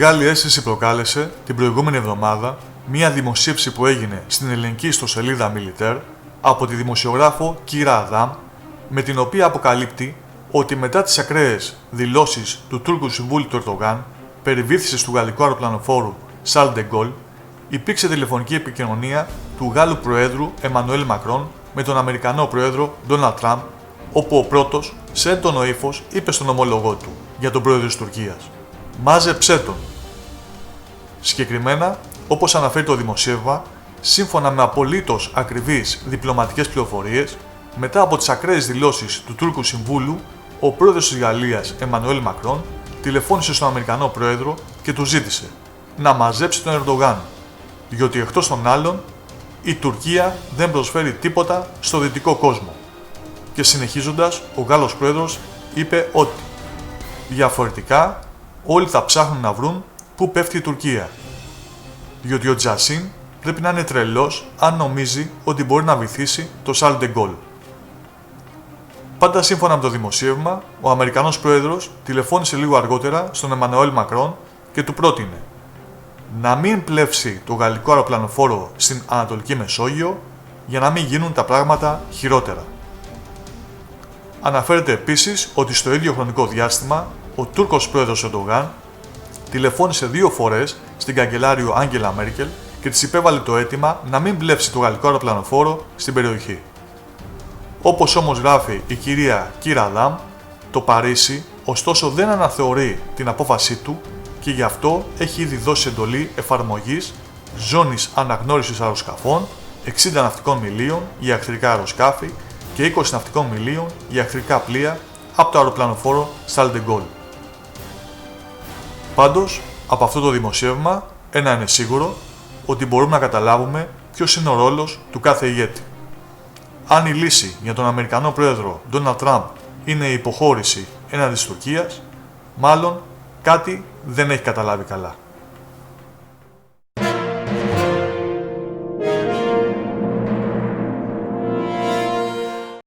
Μεγάλη αίσθηση προκάλεσε την προηγούμενη εβδομάδα μία δημοσίευση που έγινε στην ελληνική ιστοσελίδα Militaire από τη δημοσιογράφο Κύρα Αδάμ, με την οποία αποκαλύπτει ότι μετά τις ακραίες δηλώσεις του Τούρκου συμβούλου του Ερντογάν περί βύθισης του γαλλικού αεροπλανοφόρου Charles de Gaulle, υπήρξε τηλεφωνική επικοινωνία του Γάλλου Προέδρου Εμμανουέλ Μακρόν με τον Αμερικανό Πρόεδρο Ντόναλντ Τραμπ, όπου ο πρώτος σε έντονο ύφος είπε στον ομόλογό του για τον Πρόεδρο της Τουρκίας: «Μάζεψέ τον». Συγκεκριμένα, όπως αναφέρει το δημοσίευμα, σύμφωνα με απολύτως ακριβείς διπλωματικές πληροφορίες, μετά από τις ακραίες δηλώσεις του Τούρκου Συμβούλου, ο πρόεδρος της Γαλλίας, Εμμανουέλ Μακρόν, τηλεφώνησε στον Αμερικανό Πρόεδρο και του ζήτησε να μαζέψει τον Ερντογάν, διότι εκτός των άλλων, η Τουρκία δεν προσφέρει τίποτα στο δυτικό κόσμο. Και συνεχίζοντας, ο Γάλλος Πρόεδρος είπε ότι διαφορετικά όλοι θα ψάχνουν να βρουν πού πέφτει η Τουρκία, διότι ο Τζασίν πρέπει να είναι τρελός αν νομίζει ότι μπορεί να βυθίσει το Charles de Gaulle. Πάντα σύμφωνα με το δημοσίευμα, ο Αμερικανός Πρόεδρος τηλεφώνησε λίγο αργότερα στον Εμμανουέλ Μακρόν και του πρότεινε να μην πλεύσει το γαλλικό αεροπλανοφόρο στην Ανατολική Μεσόγειο για να μην γίνουν τα πράγματα χειρότερα. Αναφέρεται επίσης ότι στο ίδιο χρονικό διάστημα ο Τούρκος Πρόεδρος Ερντογάν τηλεφώνησε 2 φορές στην καγκελάριο Άγγελα Μέρκελ και της υπέβαλε το αίτημα να μην πλεύσει το γαλλικό αεροπλανοφόρο στην περιοχή. Όπως όμως γράφει η κυρία Κύρα Αδάμ, το Παρίσι ωστόσο δεν αναθεωρεί την απόφασή του και γι' αυτό έχει ήδη δώσει εντολή εφαρμογής ζώνης αναγνώρισης αεροσκαφών 60 ναυτικών μιλίων για εχθρικά αεροσκάφη και 20 ναυτικών μιλίων για εχθρικά πλοία από το αεροπλανοφόρο Charles de Gaulle. Πάντως, από αυτό το δημοσίευμα, ένα είναι σίγουρο, ότι μπορούμε να καταλάβουμε ποιος είναι ο ρόλος του κάθε ηγέτη. Αν η λύση για τον Αμερικανό Πρόεδρο Ντόναλντ Τραμπ είναι η υποχώρηση έναντι της Τουρκίας, μάλλον κάτι δεν έχει καταλάβει καλά.